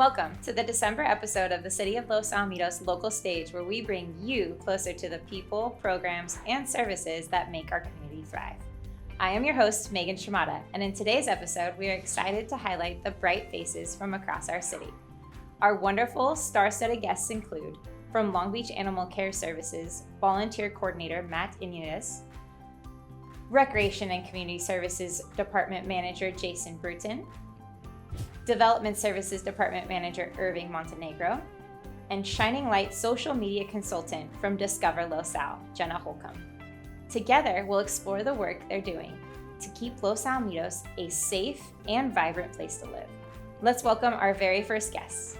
Welcome to the December episode of the City of Los Alamitos local stage, where we bring you closer to the people, programs, and services that make our community thrive. I am your host, Megan Shimada, and in today's episode, we are excited to highlight the bright faces from across our city. Our wonderful star-studded guests include, from Long Beach Animal Care Services, Volunteer Coordinator Matt Yniguez, Recreation and Community Services Department Manager Jason Bruton, Development Services Department Manager Irving Montenegro, and Shining Light Social Media Consultant from Discover LosAl, Jenna Holcomb. Together, we'll explore the work they're doing to keep Los Alamitos a safe and vibrant place to live. Let's welcome our very first guests.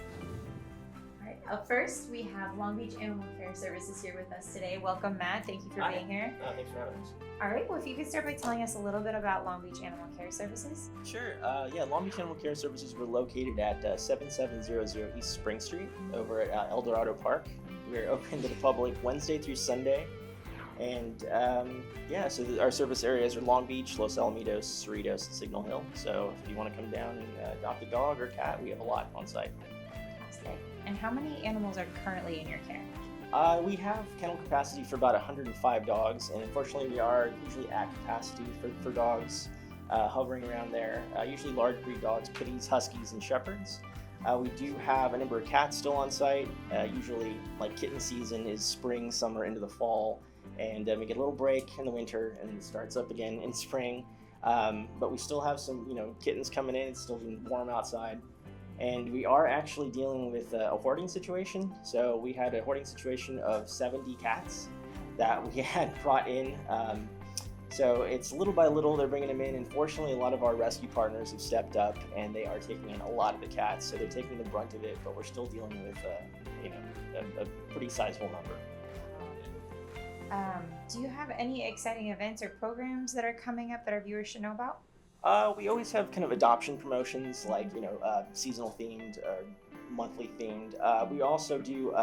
All right, up first, we have Long Beach Animal Care Services here with us today. Welcome, Matt. Thank you for being here. Thanks for having us. All right, well, if you could start by telling us a little bit about Long Beach Animal Care Services. Sure. Long Beach Animal Care Services, we're located at 7700 East Spring Street over at El Dorado Park. We're open to the public Wednesday through Sunday. And so our service areas are Long Beach, Los Alamitos, Cerritos, and Signal Hill. So if you want to come down and adopt a dog or cat, we have a lot on site. Fantastic. And how many animals are currently in your care? We have kennel capacity for about 105 dogs, and unfortunately we are usually at capacity for dogs, hovering around there, usually large breed dogs, pitties, huskies, and shepherds. We do have a number of cats still on site. Usually, like, kitten season is spring, summer, into the fall, and we get a little break in the winter, and it starts up again in spring. But we still have some, kittens coming in. It's still warm outside. And we are actually dealing with a hoarding situation. So we had a hoarding situation of 70 cats that we had brought in. So it's little by little they're bringing them in. And fortunately, a lot of our rescue partners have stepped up, and they are taking in a lot of the cats. So they're taking the brunt of it, but we're still dealing with a pretty sizable number. Do you have any exciting events or programs that are coming up that our viewers should know about? We always have kind of adoption promotions, like, seasonal themed or monthly themed. We also do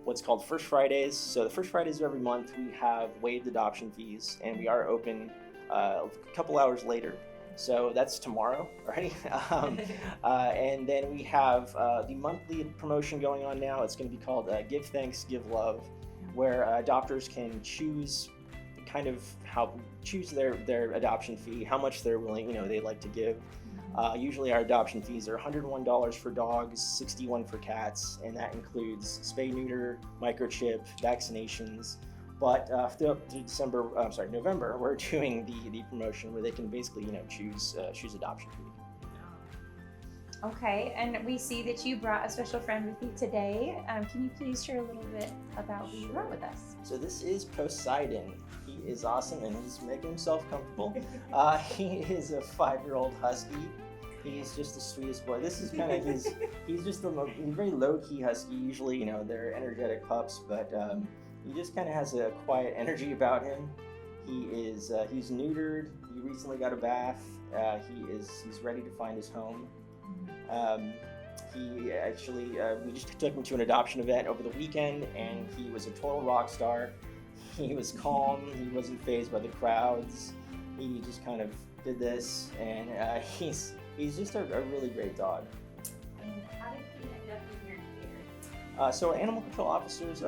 what's called First Fridays. So the First Fridays of every month, we have waived adoption fees, and we are open a couple hours later. So that's tomorrow, right? And then we have the monthly promotion going on now. It's going to be called Give Thanks, Give Love, where adopters can choose their adoption fee, how much they're willing, they like to give. Usually our adoption fees are $101 for dogs, $61 for cats, and that includes spay, neuter, microchip, vaccinations. But through November, we're doing the promotion where they can basically, choose adoption fee. Okay, and we see that you brought a special friend with you today. Can you please share a little bit about who you brought with us? So this is Poseidon. He is awesome, and he's making himself comfortable. He is a 5-year-old husky. He's just the sweetest boy. This is kind of he's just he's a very low-key husky. Usually, they're energetic pups, but he just kind of has a quiet energy about him. He's neutered. He recently got a bath. He's ready to find his home. He actually, we just took him to an adoption event over the weekend, and he was a total rock star. He was calm. He wasn't fazed by the crowds. He just kind of did this, and he's just a really great dog. And how did he end up in your care? So our animal control officers,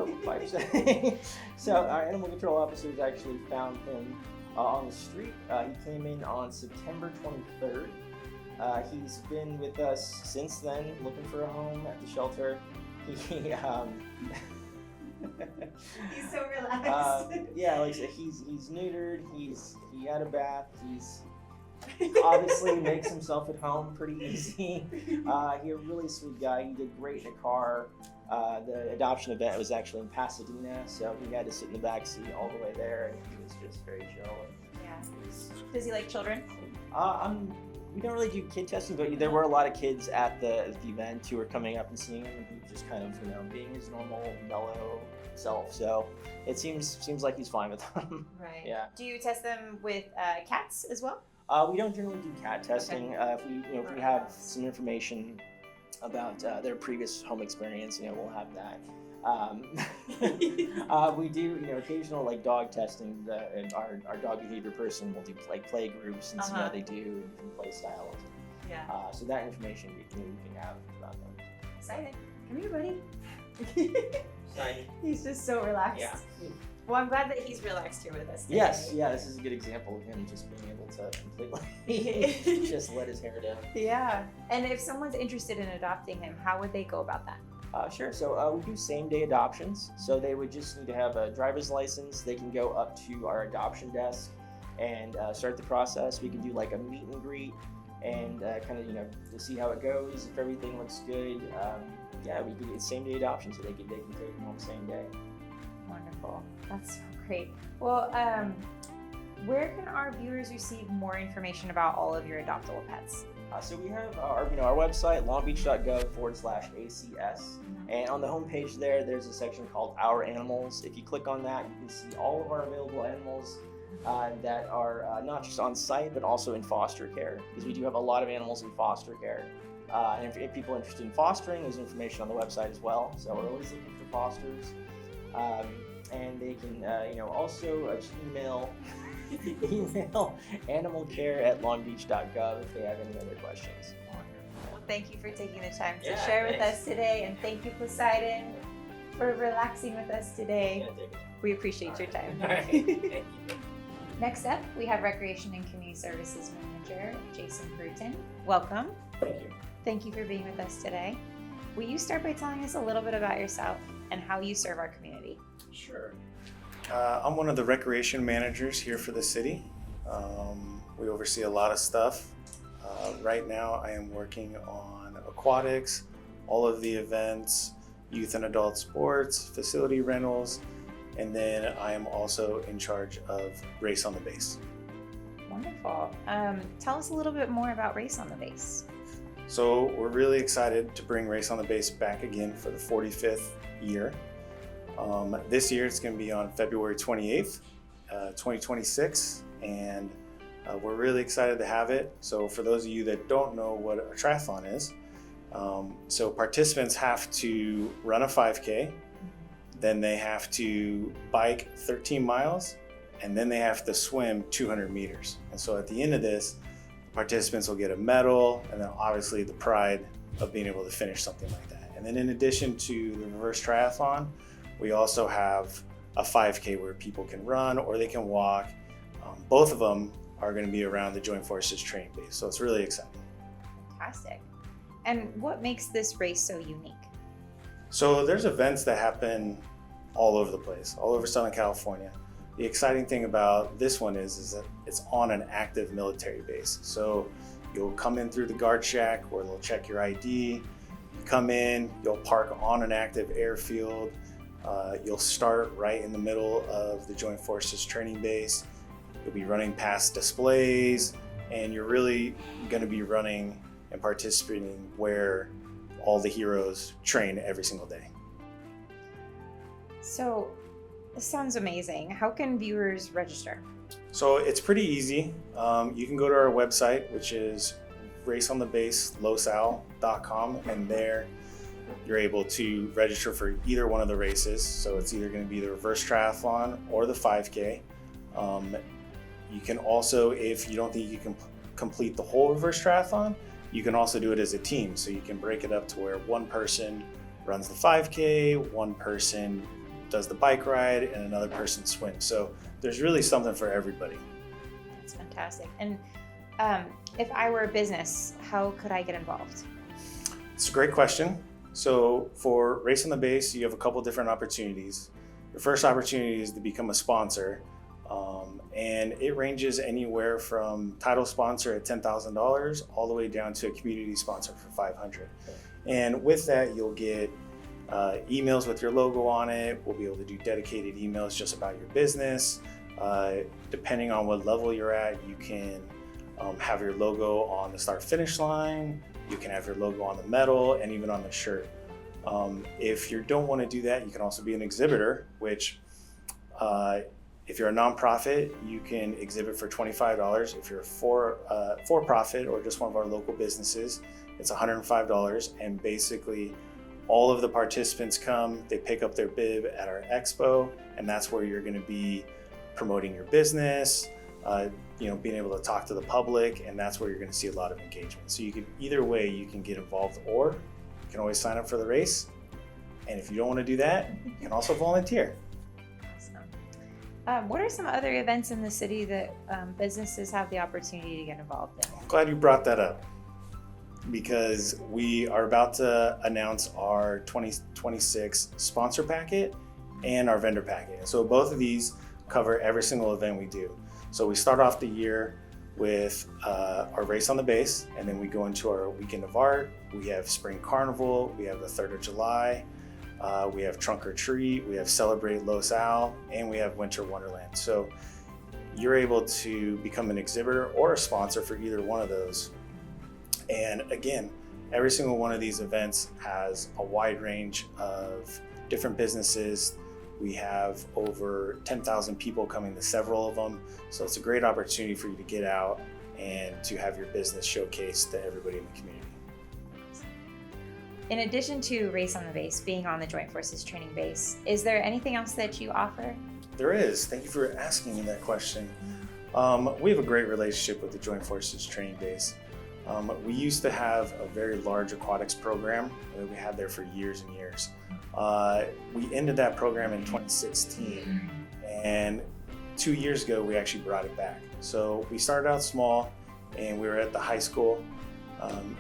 So our animal control officers actually found him on the street. He came in on September 23rd. He's been with us since then, looking for a home at the shelter. He's so relaxed. He's neutered. He had a bath. He's obviously makes himself at home pretty easy. He's a really sweet guy. He did great in the car. The adoption event was actually in Pasadena, so he had to sit in the back seat all the way there, and he was just very chill. Yeah. Does he like children? We don't really do kid testing, but there were a lot of kids at the event who were coming up and seeing him, and he was just kind of, being his normal, mellow self. So it seems like he's fine with them. Right. Yeah. Do you test them with cats as well? We don't generally do cat testing. Okay. If we have some information about their previous home experience, we'll have that. We do, occasional dog testing. And our dog behavior person will do play groups and see how they do and different play styles. Yeah. So that information we can have about them. excited. Come here, buddy. Excited. He's just so relaxed. Yeah. Well, I'm glad that he's relaxed here with us today. Yes, yeah, this is a good example of him just being able to completely just let his hair down. Yeah. And if someone's interested in adopting him, how would they go about that? Sure, so we do same-day adoptions. So they would just need to have a driver's license. They can go up to our adoption desk and start the process. We can do like a meet and greet and kind of, to see how it goes. If everything looks good, we could get same-day adoption, so they can take them home same day. Wonderful. That's so great. Well, where can our viewers receive more information about all of your adoptable pets? So we have our website, longbeach.gov/ACS. And on the homepage there's a section called Our Animals. If you click on that, you can see all of our available animals that are not just on site, but also in foster care, because we do have a lot of animals in foster care. And if people are interested in fostering, there's information on the website as well. So we're always looking for fosters. And they can, also just email animalcare@longbeach.gov if they have any other questions. Well, thank you for taking the time to share with us today, and thank you, Poseidon, for relaxing with us today. We appreciate your time. All right. Thank you. Next up, we have Recreation and Community Services Manager Jason Bruton. Welcome. Thank you. Thank you for being with us today. Will you start by telling us a little bit about yourself and how you serve our community? Sure. I'm one of the recreation managers here for the city. We oversee a lot of stuff. Right now I am working on aquatics, all of the events, youth and adult sports, facility rentals, and then I am also in charge of Race on the Base. Wonderful. Tell us a little bit more about Race on the Base. So we're really excited to bring Race on the Base back again for the 45th year. This year it's going to be on February 28th, 2026, and we're really excited to have it. So for those of you that don't know what a triathlon is, so participants have to run a 5K, then they have to bike 13 miles, and then they have to swim 200 meters. And so at the end of this, participants will get a medal, and then obviously the pride of being able to finish something like that. And then in addition to the reverse triathlon, we also have a 5K where people can run or they can walk. Both of them are going to be around the Joint Forces training base, so it's really exciting. Fantastic. And what makes this race so unique? So there's events that happen all over the place, all over Southern California. The exciting thing about this one is that it's on an active military base. So you'll come in through the guard shack where they'll check your ID. You come in, you'll park on an active airfield. You'll start right in the middle of the Joint Forces training base. You'll be running past displays, and you're really going to be running and participating where all the heroes train every single day. So this sounds amazing. How can viewers register? So it's pretty easy. You can go to our website, which is raceonthebaselosal.com, and there you're able to register for either one of the races. So it's either going to be the reverse triathlon or the 5K. You can also, if you don't think you can complete the whole reverse triathlon, you can also do it as a team. So you can break it up to where one person runs the 5K, one person does the bike ride, and another person swims. So there's really something for everybody. That's fantastic. And if I were a business, how could I get involved? It's a great question. So for Race on the Base, you have a couple different opportunities. Your first opportunity is to become a sponsor, and it ranges anywhere from title sponsor at $10,000 all the way down to a community sponsor for $500. And with that, you'll get emails with your logo on it. We'll be able to do dedicated emails just about your business. Depending on what level you're at, you can have your logo on the start-finish line. You can have your logo on the medal and even on the shirt. If you don't want to do that, you can also be an exhibitor, which if you're a nonprofit, you can exhibit for $25. If you're a for-profit or just one of our local businesses, it's $105. And basically, all of the participants come, they pick up their bib at our expo, and that's where you're going to be promoting your business, being able to talk to the public, and that's where you're going to see a lot of engagement. So you can, either way, you can get involved or can always sign up for the race. And if you don't want to do that, you can also volunteer. Awesome. What are some other events in the city that businesses have the opportunity to get involved in? I'm glad you brought that up, because we are about to announce our 2026 sponsor packet and our vendor packet. And so both of these cover every single event we do. So we start off the year with our race on the base, and then we go into our weekend of art. We have spring carnival, we have the 3rd of July, we have trunk or treat, we have celebrate Los Al, and we have winter wonderland. So you're able to become an exhibitor or a sponsor for either one of those. And again, every single one of these events has a wide range of different businesses. We have over 10,000 people coming to several of them. So it's a great opportunity for you to get out and to have your business showcased to everybody in the community. In addition to Race on the Base being on the Joint Forces Training Base, is there anything else that you offer? There is. Thank you for asking me that question. We have a great relationship with the Joint Forces Training Base. We used to have a very large aquatics program that we had there for years and years. We ended that program in 2016, and 2 years ago we actually brought it back. So we started out small, and we were at the high school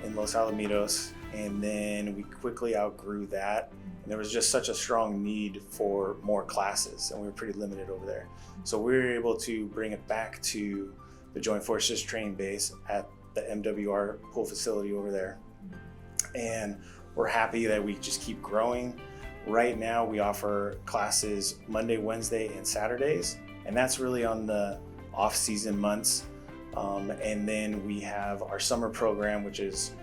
in Los Alamitos, and then we quickly outgrew that, and there was just such a strong need for more classes, and we were pretty limited over there. So we were able to bring it back to the Joint Forces Training Base at the MWR pool facility over there, and we're happy that we just keep growing. Right now we offer classes Monday, Wednesday, and Saturdays, and that's really on the off-season months. And then we have our summer program, which is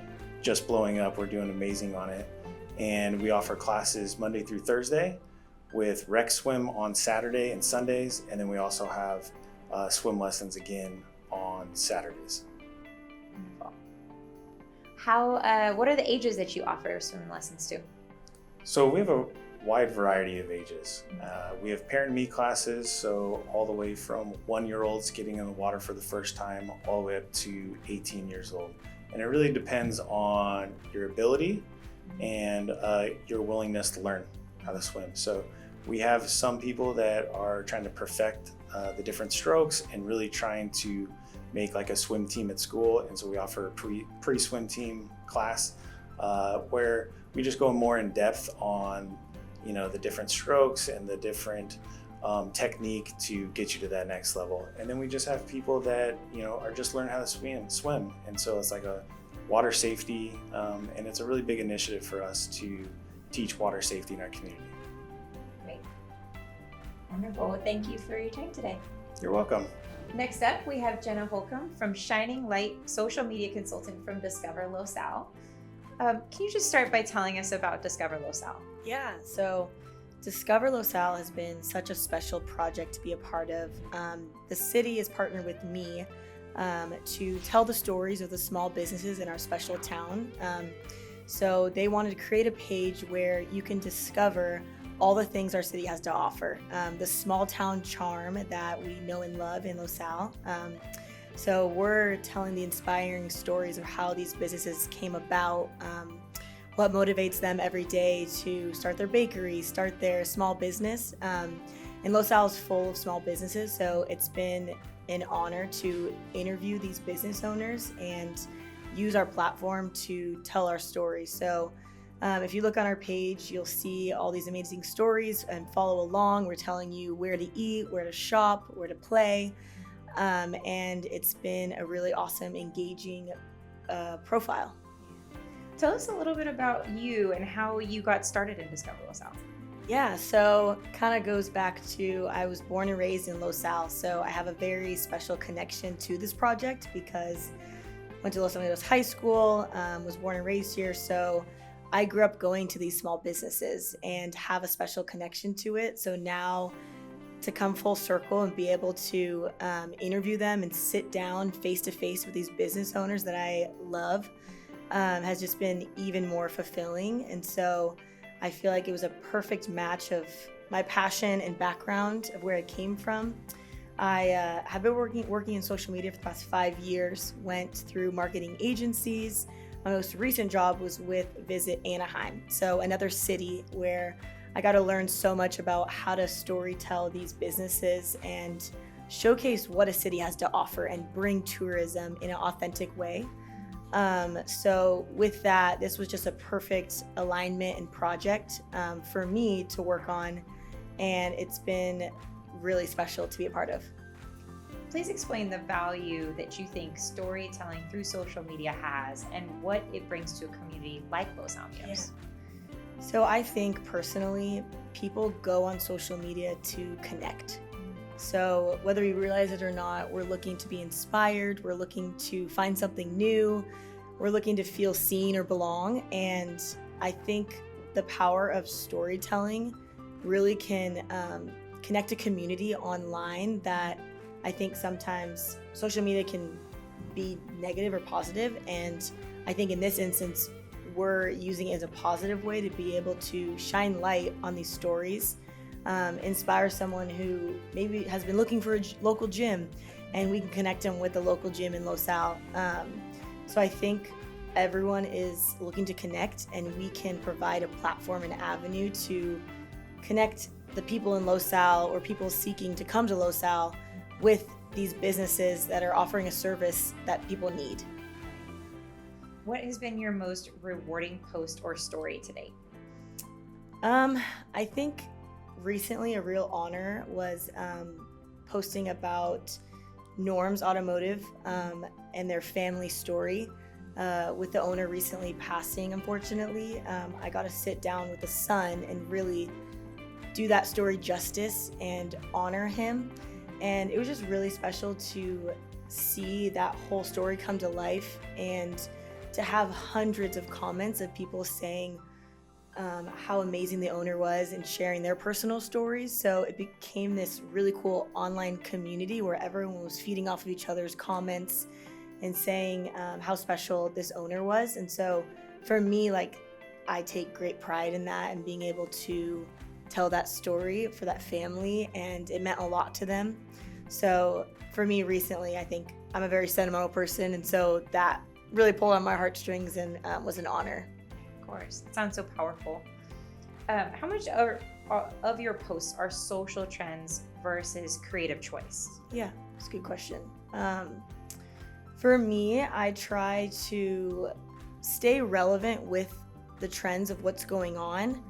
just blowing up. We're doing amazing on it. And we offer classes Monday through Thursday with rec swim on Saturday and Sundays. And then we also have swim lessons again on Saturdays. What are the ages that you offer swim lessons to? So we have a wide variety of ages. We have parent me classes, so all the way from 1-year-olds getting in the water for the first time, all the way up to 18 years old. And it really depends on your ability and your willingness to learn how to swim. So we have some people that are trying to perfect the different strokes and really trying to make like a swim team at school. And so we offer a pre-swim team class where we just go more in depth on, you know, the different strokes and the different technique to get you to that next level. And then we just have people that, you know, are just learning how to swim. And so it's like a water safety, and it's a really big initiative for us to teach water safety in our community. Great. Wonderful. Well, thank you for your time today. You're welcome. Next up, we have Jenna Holcomb from Shining Light Social Media Consultant from Discover Los Al. Can you just start by telling us about Discover Los Al? Yeah, so Discover Los Al has been such a special project to be a part of. The city has partnered with me to tell the stories of the small businesses in our special town. So they wanted to create a page where you can discover all the things our city has to offer, the small town charm that we know and love in Los Al. So we're telling the inspiring stories of how these businesses came about, what motivates them every day to start their bakery, start their small business. And Los Al is full of small businesses, so it's been an honor to interview these business owners and use our platform to tell our stories. So if you look on our page, you'll see all these amazing stories and follow along. We're telling you where to eat, where to shop, where to play. And it's been a really awesome, engaging profile. Tell us a little bit about you and how you got started in Discover Los Al. Yeah, so kind of goes back to I was born and raised in Los Al, so I have a very special connection to this project because I went to Los Alamitos High School, was born and raised here, so I grew up going to these small businesses and have a special connection to it. So now to come full circle and be able to interview them and sit down face to face with these business owners that I love has just been even more fulfilling. And so I feel like it was a perfect match of my passion and background of where I came from. I have been working in social media for the past 5 years, went through marketing agencies, my most recent job was with Visit Anaheim. So another city where I got to learn so much about how to storytell these businesses and showcase what a city has to offer and bring tourism in an authentic way. So with that, this was just a perfect alignment and project for me to work on, and it's been really special to be a part of. Please explain the value that you think storytelling through social media has and what it brings to a community like Los Alamitos. So I think personally, people go on social media to connect. So whether we realize it or not, we're looking to be inspired, we're looking to find something new, we're looking to feel seen or belong. And I think the power of storytelling really can connect a community online that I think sometimes social media can be negative or positive. And I think in this instance, we're using it as a positive way to be able to shine light on these stories, inspire someone who maybe has been looking for a local gym, and we can connect them with the local gym in Los Al. So I think everyone is looking to connect, and we can provide a platform and avenue to connect the people in Los Al or people seeking to come to Los Al with these businesses that are offering a service that people need. What has been your most rewarding post or story to date? I think recently a real honor was posting about Norm's Automotive and their family story with the owner recently passing, unfortunately. I got to sit down with the son and really do that story justice and honor him. And it was just really special to see that whole story come to life and to have hundreds of comments of people saying how amazing the owner was and sharing their personal stories. So it became this really cool online community where everyone was feeding off of each other's comments and saying how special this owner was. And so for me, I take great pride in that and being able to tell that story for that family, and it meant a lot to them. So for me recently, I think I'm a very sentimental person, and so that really pulled on my heartstrings and was an honor. Of course, it sounds so powerful. How much of your posts are social trends versus creative choice? Yeah, that's a good question. For me, I try to stay relevant with the trends of what's going on,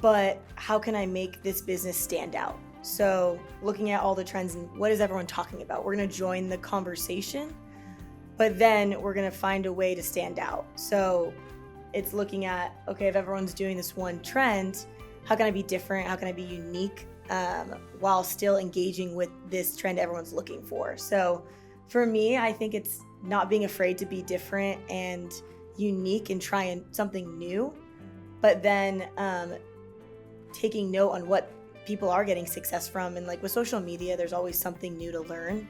but how can I make this business stand out? So looking at all the trends and what is everyone talking about? We're going to join the conversation, but then we're going to find a way to stand out. So it's looking at, okay, if everyone's doing this one trend, how can I be different? How can I be unique while still engaging with this trend everyone's looking for? So for me, I think it's not being afraid to be different and unique and trying something new, but then taking note on what people are getting success from. And with social media, there's always something new to learn.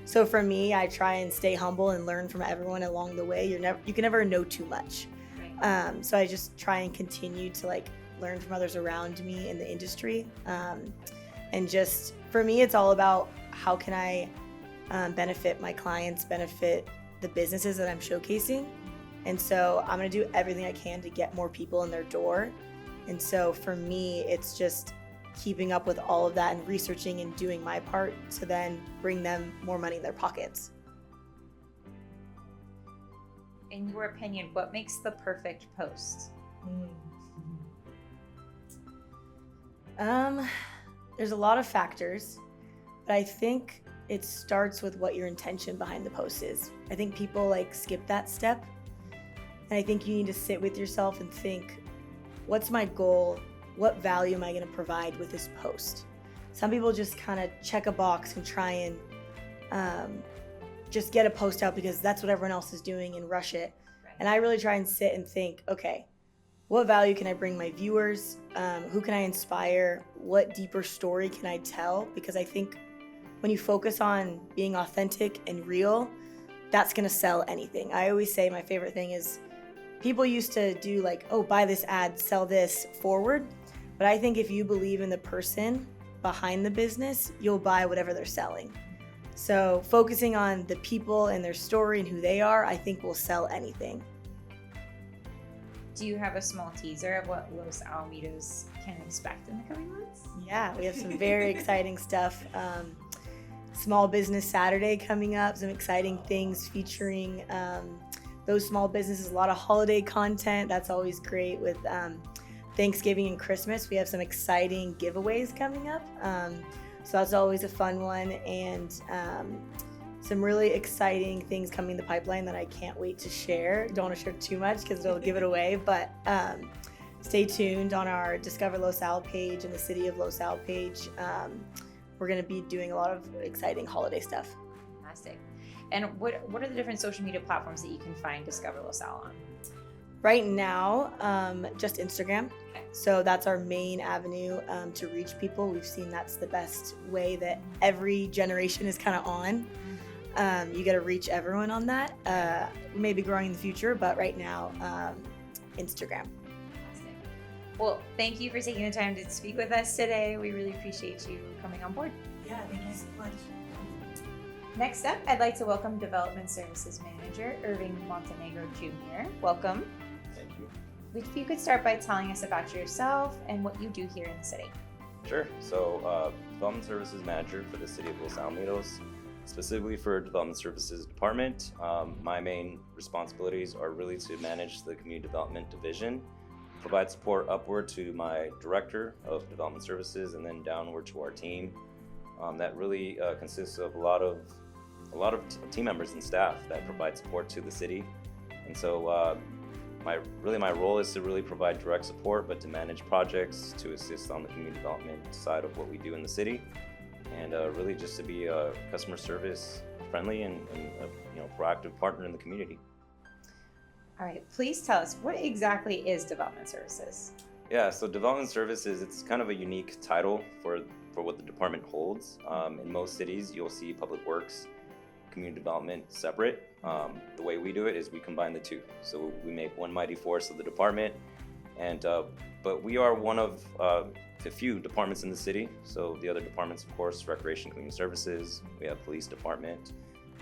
So for me, I try and stay humble and learn from everyone along the way. You can never know too much. So I just try and continue to learn from others around me in the industry. And just for me, it's all about how can I benefit my clients, benefit the businesses that I'm showcasing. And so I'm going to do everything I can to get more people in their door. And so for me, it's just keeping up with all of that and researching and doing my part to then bring them more money in their pockets. In your opinion, what makes the perfect post? There's a lot of factors, but I think it starts with what your intention behind the post is. I think people skip that step. And I think you need to sit with yourself and think, what's my goal? What value am I going to provide with this post? Some people just kind of check a box and try and just get a post out because that's what everyone else is doing and rush it. Right. And I really try and sit and think, okay, what value can I bring my viewers? Who can I inspire? What deeper story can I tell? Because I think when you focus on being authentic and real, that's going to sell anything. I always say my favorite thing is people used to do buy this ad, sell this forward. But I think if you believe in the person behind the business, you'll buy whatever they're selling. So focusing on the people and their story and who they are, I think will sell anything. Do you have a small teaser of what Los Alamitos can expect in the coming months? Yeah, we have some very exciting stuff. Small Business Saturday coming up, some exciting things featuring those small businesses, a lot of holiday content. That's always great with Thanksgiving and Christmas. We have some exciting giveaways coming up. So that's always a fun one. And some really exciting things coming in the pipeline that I can't wait to share. Don't want to share too much because it'll give it away, but stay tuned on our Discover Los Al page and the City of Los Al page. We're going to be doing a lot of exciting holiday stuff. Fantastic. And what are the different social media platforms that you can find Discover Los Al on? Right now, just Instagram. Okay. So that's our main avenue to reach people. We've seen that's the best way that every generation is kind of on. You got to reach everyone on that. Maybe growing in the future, but right now, Instagram. Fantastic. Well, thank you for taking the time to speak with us today. We really appreciate you coming on board. Yeah, thank you so much. Next up, I'd like to welcome Development Services Manager Irving Montenegro Jr. Welcome. Thank you. If you could start by telling us about yourself and what you do here in the city. Sure. So, Development Services Manager for the City of Los Alamitos, specifically for Development Services Department. My main responsibilities are really to manage the Community Development Division, provide support upward to my Director of Development Services, and then downward to our team. That really consists of a lot of team members and staff that provide support to the city. And so my role is to really provide direct support, but to manage projects, to assist on the community development side of what we do in the city, and really just to be a customer service friendly and a proactive partner in the community. All right, please tell us, what exactly is Development Services? Yeah, so Development Services, it's kind of a unique title for what the department holds. In most cities, you'll see Public Works, Community Development separate. The way we do it is we combine the two. So we make one mighty force of the department, and but we are one of a few departments in the city. So the other departments, of course, Recreation, Community Services, we have Police Department,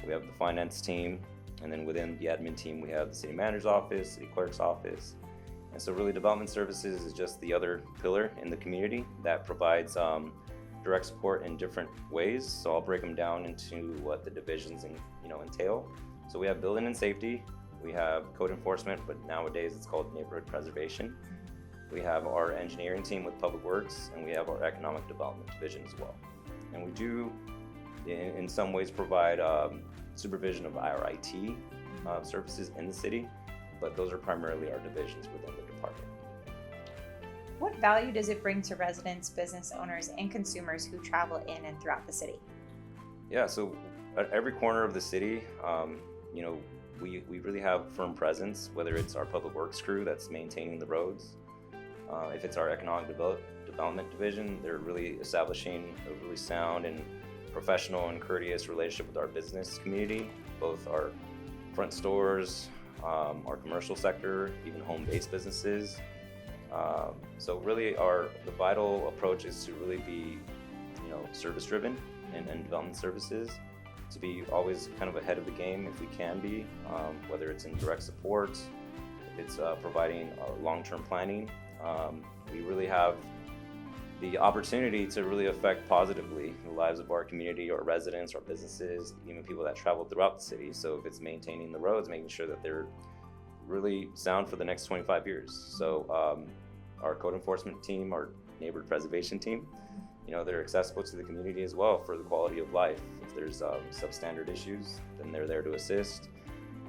we have the Finance team, and then within the admin team, we have the City Manager's Office, City Clerk's Office. And so really Development Services is just the other pillar in the community that provides direct support in different ways. So I'll break them down into what the divisions entail. So we have building and safety, we have code enforcement, but nowadays it's called neighborhood preservation. We have our engineering team with Public Works, and we have our economic development division as well. And we do in some ways provide supervision of our IT services in the city, but those are primarily our divisions within the department. What value does it bring to residents, business owners, and consumers who travel in and throughout the city? Yeah, so at every corner of the city, we really have firm presence, whether it's our Public Works crew that's maintaining the roads. If it's our economic development division, they're really establishing a really sound and professional and courteous relationship with our business community, both our front stores, our commercial sector, even home-based businesses. So really the vital approach is to really be, service-driven and development services, to be always kind of ahead of the game if we can be, whether it's in direct support, if it's providing long-term planning. We really have the opportunity to really affect positively the lives of our community, our residents, our businesses, even people that travel throughout the city. So if it's maintaining the roads, making sure that they're really sound for the next 25 years. So our code enforcement team, our neighborhood preservation team, they're accessible to the community as well for the quality of life. If there's substandard issues, then they're there to assist.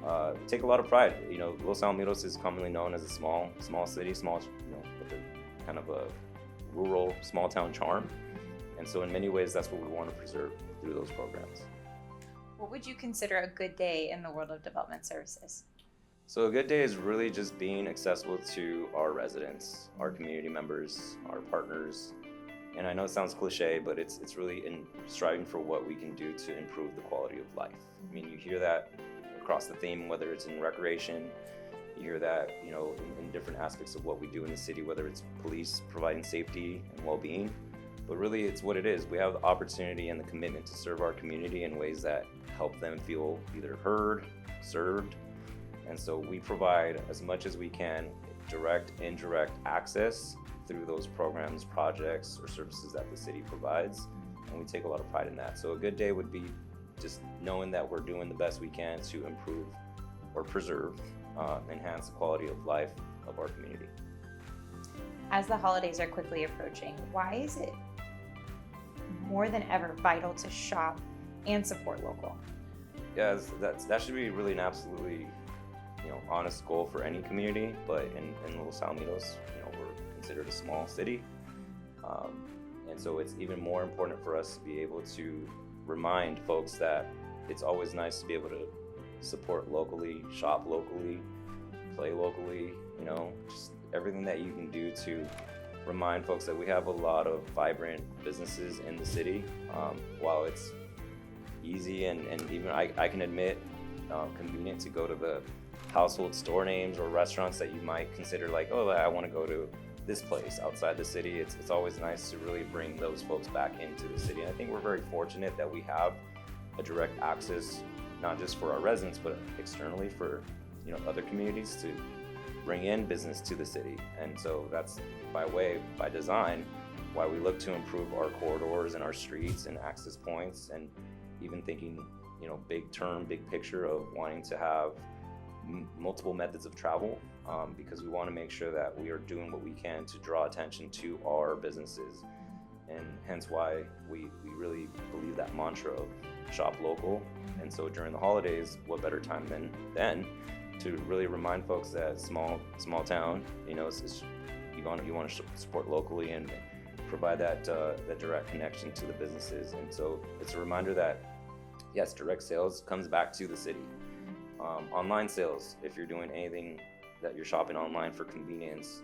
We take a lot of pride. Los Alamitos is commonly known as a small city, with a kind of a rural, small town charm. And so in many ways, that's what we want to preserve through those programs. What would you consider a good day in the world of development services? So a good day is really just being accessible to our residents, our community members, our partners. And I know it sounds cliche, but it's really in striving for what we can do to improve the quality of life. I mean, you hear that across the theme, whether it's in recreation, you hear that, in different aspects of what we do in the city, whether it's police providing safety and well-being, but really it's what it is. We have the opportunity and the commitment to serve our community in ways that help them feel either heard, served. And so we provide as much as we can direct, indirect access through those programs, projects, or services that the city provides, and we take a lot of pride in that. So a good day would be just knowing that we're doing the best we can to improve or preserve, enhance the quality of life of our community. As the holidays are quickly approaching, why is it more than ever vital to shop and support local? Yeah, that should be really an absolutely, honest goal for any community. But in Los Alamitos, we're considered a small city, and so it's even more important for us to be able to remind folks that it's always nice to be able to support locally, shop locally, play locally. Just everything that you can do to remind folks that we have a lot of vibrant businesses in the city. While it's easy and even I can admit convenient to go to the household store names or restaurants that you might consider like, oh, I want to go to this place outside the city. It's always nice to really bring those folks back into the city. And I think we're very fortunate that we have a direct access, not just for our residents, but externally for other communities to bring in business to the city. And so that's by design, why we look to improve our corridors and our streets and access points, and even thinking, big term, big picture of wanting to have multiple methods of travel, because we want to make sure that we are doing what we can to draw attention to our businesses, and hence why we really believe that mantra of shop local. And so during the holidays, what better time than then to really remind folks that small town, you want to support locally and provide that direct connection to the businesses. And so it's a reminder that yes, direct sales comes back to the city. Online sales, if you're doing anything that you're shopping online for convenience,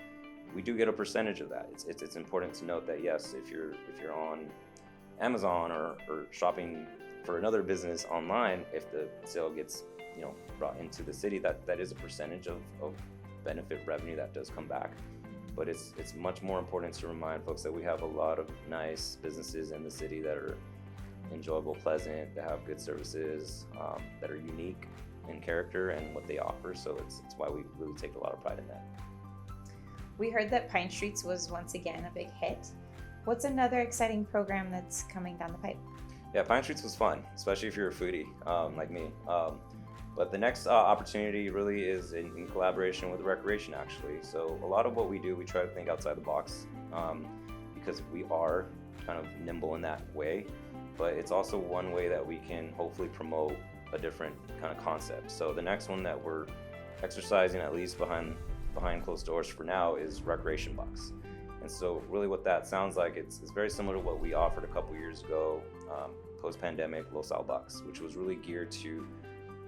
we do get a percentage of that. It's important to note that yes, if you're on Amazon or shopping for another business online, if the sale gets brought into the city, that is a percentage of benefit revenue that does come back. But it's much more important to remind folks that we have a lot of nice businesses in the city that are enjoyable, pleasant, that have good services, that are unique in character and what they offer. So it's why we really take a lot of pride in that. We heard that Pine Streets was once again a big hit. What's another exciting program that's coming down the pipe? Yeah, Pine Streets was fun, especially if you're a foodie like me. But the next opportunity really is in collaboration with Recreation, actually. So a lot of what we do, we try to think outside the box, because we are kind of nimble in that way. But it's also one way that we can hopefully promote a different kind of concept. So the next one that we're exercising, at least behind closed doors for now, is Recreation Bucks. And so really what that sounds like, it's very similar to what we offered a couple years ago, post-pandemic LosAl Bucks, which was really geared to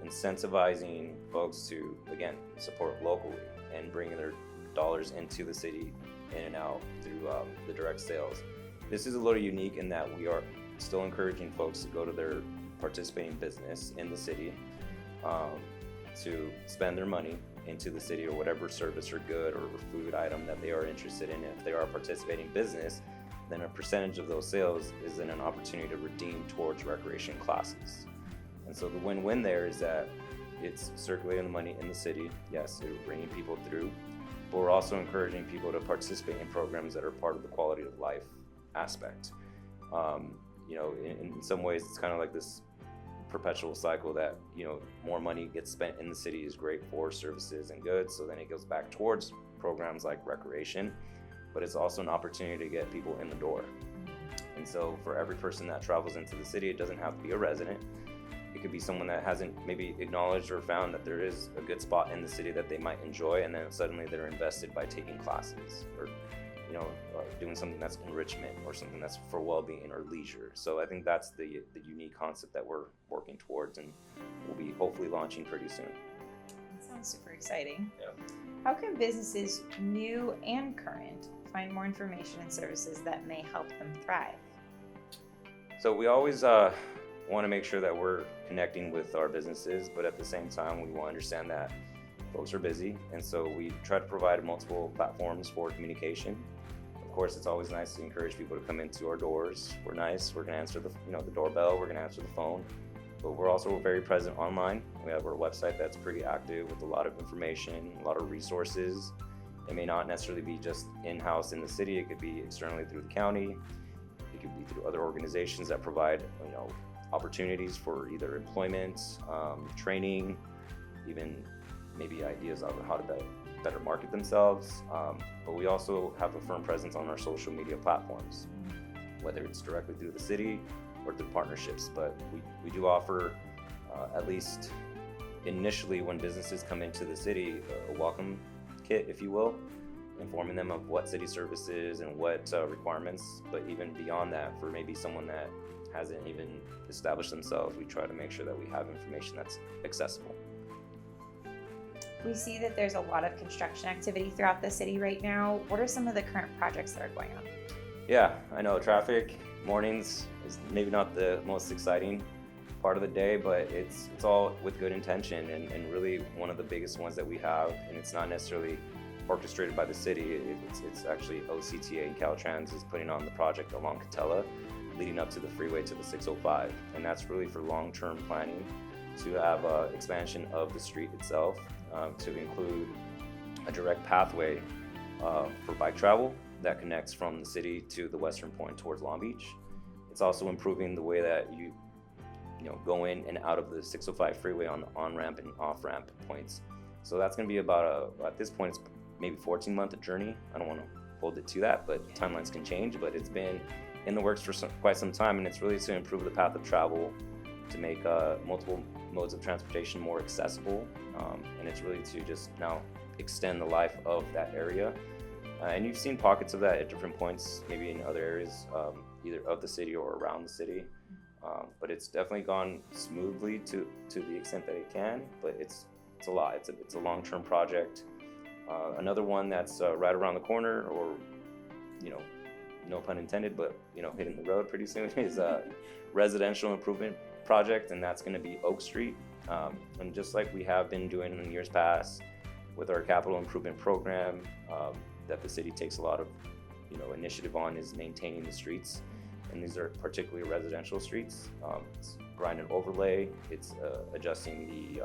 incentivizing folks to, again, support locally and bringing their dollars into the city in and out through the direct sales. This is a little unique in that we are still encouraging folks to go to their participating business in the city to spend their money into the city or whatever service or good or food item that they are interested in. If they are a participating business, then a percentage of those sales is then an opportunity to redeem towards recreation classes. And so the win-win there is that it's circulating the money in the city. Yes, we're bringing people through, but we're also encouraging people to participate in programs that are part of the quality of life aspect. In some ways, it's kind of like this perpetual cycle that, more money gets spent in the city is great for services and goods. So then it goes back towards programs like recreation, but it's also an opportunity to get people in the door. And so for every person that travels into the city, it doesn't have to be a resident. It could be someone that hasn't maybe acknowledged or found that there is a good spot in the city that they might enjoy, and then suddenly they're invested by taking classes or doing something that's enrichment or something that's for well-being or leisure. So I think that's the unique concept that we're working towards, and we'll be hopefully launching pretty soon. That sounds super exciting. Yeah. How can businesses, new and current, find more information and services that may help them thrive? So we always want to make sure that we're connecting with our businesses, but at the same time, we want to understand that folks are busy, and so we try to provide multiple platforms for communication. Of course, it's always nice to encourage people to come into our doors. We're nice. We're going to answer the doorbell. We're going to answer the phone, but we're also very present online. We have our website that's pretty active with a lot of information, a lot of resources, It may not necessarily be just in-house in the city. It could be externally through the county. It could be through other organizations that provide, opportunities for either employment, training, even maybe ideas on how to better market themselves. But we also have a firm presence on our social media platforms, whether it's directly through the city or through partnerships. But we do offer, at least initially when businesses come into the city, a welcome kit, if you will, informing them of what city services and what requirements. But even beyond that, for maybe someone that hasn't even established themselves, we try to make sure that we have information that's accessible. We see that there's a lot of construction activity throughout the city right now. What are some of the current projects that are going on? Yeah, I know traffic mornings is maybe not the most exciting part of the day, but it's all with good intention, and really one of the biggest ones that we have, and it's not necessarily orchestrated by the city. It's actually OCTA and Caltrans is putting on the project along Katella, leading up to the freeway to the 605, and that's really for long-term planning to have expansion of the street itself, to include a direct pathway for bike travel that connects from the city to the western point towards Long Beach. It's also improving the way that you go in and out of the 605 freeway on the on-ramp and off-ramp points. So that's going to be about at this point, it's maybe 14-month journey. I don't want to hold it to that, but timelines can change. But it's been in the works for quite some time, and it's really to improve the path of travel, to make multiple modes of transportation more accessible, and it's really to just now extend the life of that area. And you've seen pockets of that at different points, maybe in other areas, either of the city or around the city. But it's definitely gone smoothly to the extent that it can, but it's a lot. It's a long-term project. Another one that's right around the corner, or no pun intended, but hitting the road pretty soon, is a residential improvement project, and that's going to be Oak Street. And just like we have been doing in years past with our capital improvement program, that the city takes a lot of initiative on, is maintaining the streets. And these are particularly residential streets. It's grind and overlay. It's adjusting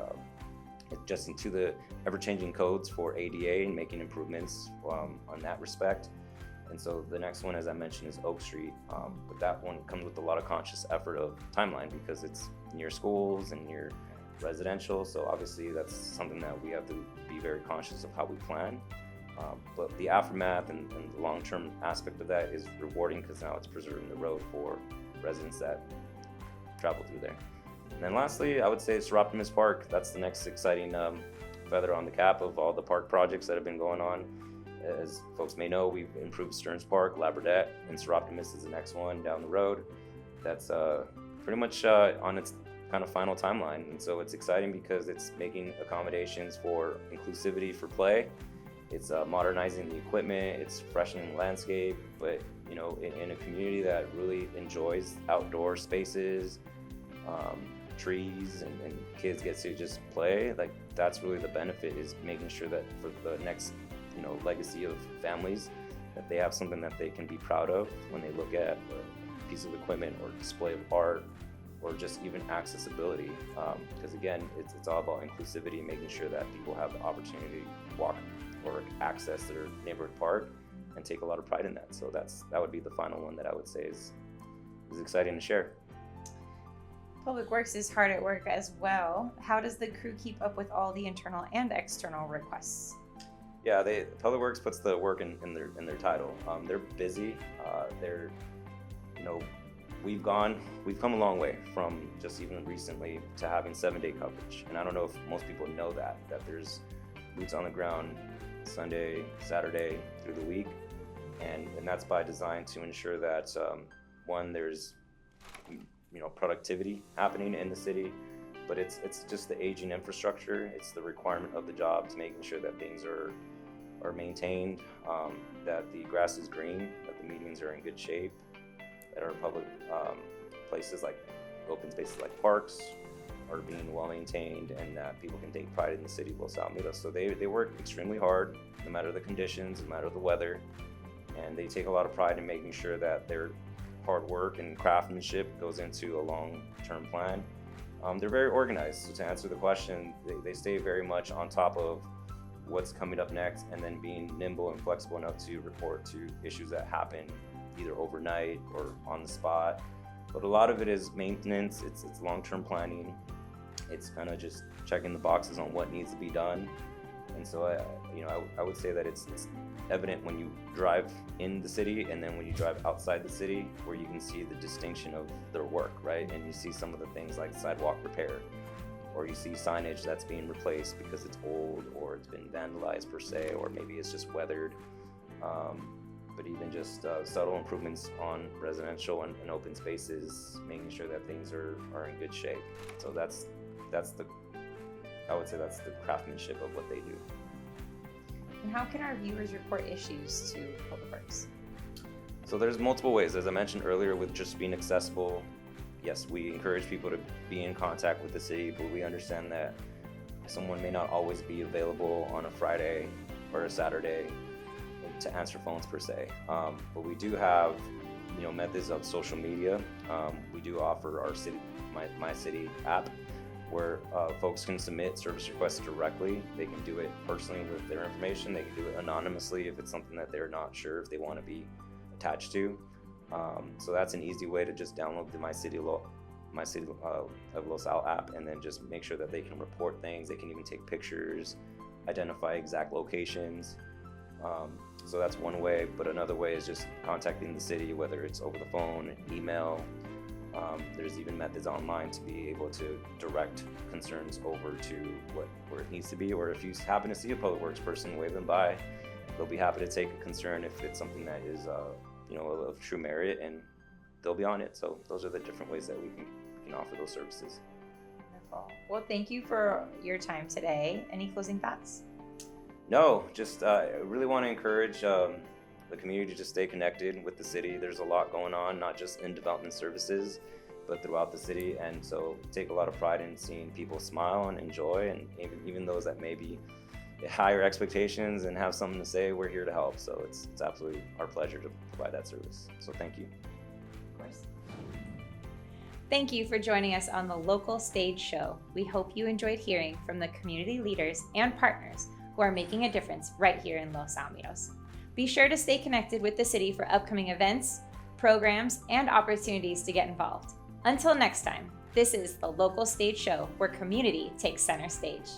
to the ever-changing codes for ADA and making improvements on that respect. And so the next one, as I mentioned, is Oak Street. But that one comes with a lot of conscious effort of timeline, because it's near schools and near residential. So obviously that's something that we have to be very conscious of how we plan. But the aftermath and the long-term aspect of that is rewarding, because now it's preserving the road for residents that travel through there. And then lastly, I would say Seroptimus Park. That's the next exciting feather on the cap of all the park projects that have been going on. As folks may know, we've improved Stearns Park, Labradette, and Seroptimus is the next one down the road. That's pretty much on its kind of final timeline. And so it's exciting because it's making accommodations for inclusivity for play. It's modernizing the equipment, it's freshening the landscape, but in a community that really enjoys outdoor spaces, trees, and kids get to just play, like that's really the benefit, is making sure that for the next legacy of families, that they have something that they can be proud of when they look at a piece of equipment or display of art, or just even accessibility, because again, it's all about inclusivity, making sure that people have the opportunity to walk or access their neighborhood park and take a lot of pride in that. So that would be the final one that I would say is exciting to share. Public Works is hard at work as well. How does the crew keep up with all the internal and external requests? Yeah, Public Works puts the work in their title. They're busy. We've come a long way from just even recently to having 7-day coverage. And I don't know if most people know that there's boots on the ground Sunday, Saturday through the week, and that's by design to ensure that one, there's productivity happening in the city, but it's just the aging infrastructure. It's the requirement of the jobs, making sure that things are maintained, that the grass is green, that the medians are in good shape, that our public places like open spaces like parks are being well maintained, and that people can take pride in the city of Los Alamitos. So they work extremely hard, no matter the conditions, no matter the weather, and they take a lot of pride in making sure that their hard work and craftsmanship goes into a long-term plan. They're very organized. So to answer the question, they stay very much on top of what's coming up next, and then being nimble and flexible enough to report to issues that happen either overnight or on the spot. But a lot of it is maintenance, it's long-term planning. It's kind of just checking the boxes on what needs to be done. And so I would say that it's evident when you drive in the city and then when you drive outside the city, where you can see the distinction of their work, right? And you see some of the things like sidewalk repair, or you see signage that's being replaced because it's old or it's been vandalized per se, or maybe it's just weathered. But even just subtle improvements on residential and open spaces, making sure that things are in good shape. So I would say that's the craftsmanship of what they do. And how can our viewers report issues to Public Works? So there's multiple ways. As I mentioned earlier, with just being accessible, yes, we encourage people to be in contact with the city, but we understand that someone may not always be available on a Friday or a Saturday to answer phones per se. But we do have, methods of social media. We do offer our My City app, where folks can submit service requests directly. They can do it personally with their information. They can do it anonymously if it's something that they're not sure if they want to be attached to. So that's an easy way to just download the My City of Los Al app, and then just make sure that they can report things. They can even take pictures, identify exact locations. So that's one way, but another way is just contacting the city, whether it's over the phone, email. There's even methods online to be able to direct concerns over to where it needs to be, or if you happen to see a public works person, wave them by. They'll be happy to take a concern if it's something that is of true merit, and they'll be on it. So those are the different ways that we can offer those services. Wonderful. Well, thank you for your time today. Any closing thoughts? No, just I really want to encourage the community to just stay connected with the city. There's a lot going on, not just in development services, but throughout the city. And so take a lot of pride in seeing people smile and enjoy, and even those that maybe higher expectations and have something to say, we're here to help. So it's absolutely our pleasure to provide that service. So thank you. Of course. Thank you for joining us on the Local Stage Show. We hope you enjoyed hearing from the community leaders and partners who are making a difference right here in Los Alamitos. Be sure to stay connected with the city for upcoming events, programs, and opportunities to get involved. Until next time, this is the Local Stage Show, where community takes center stage.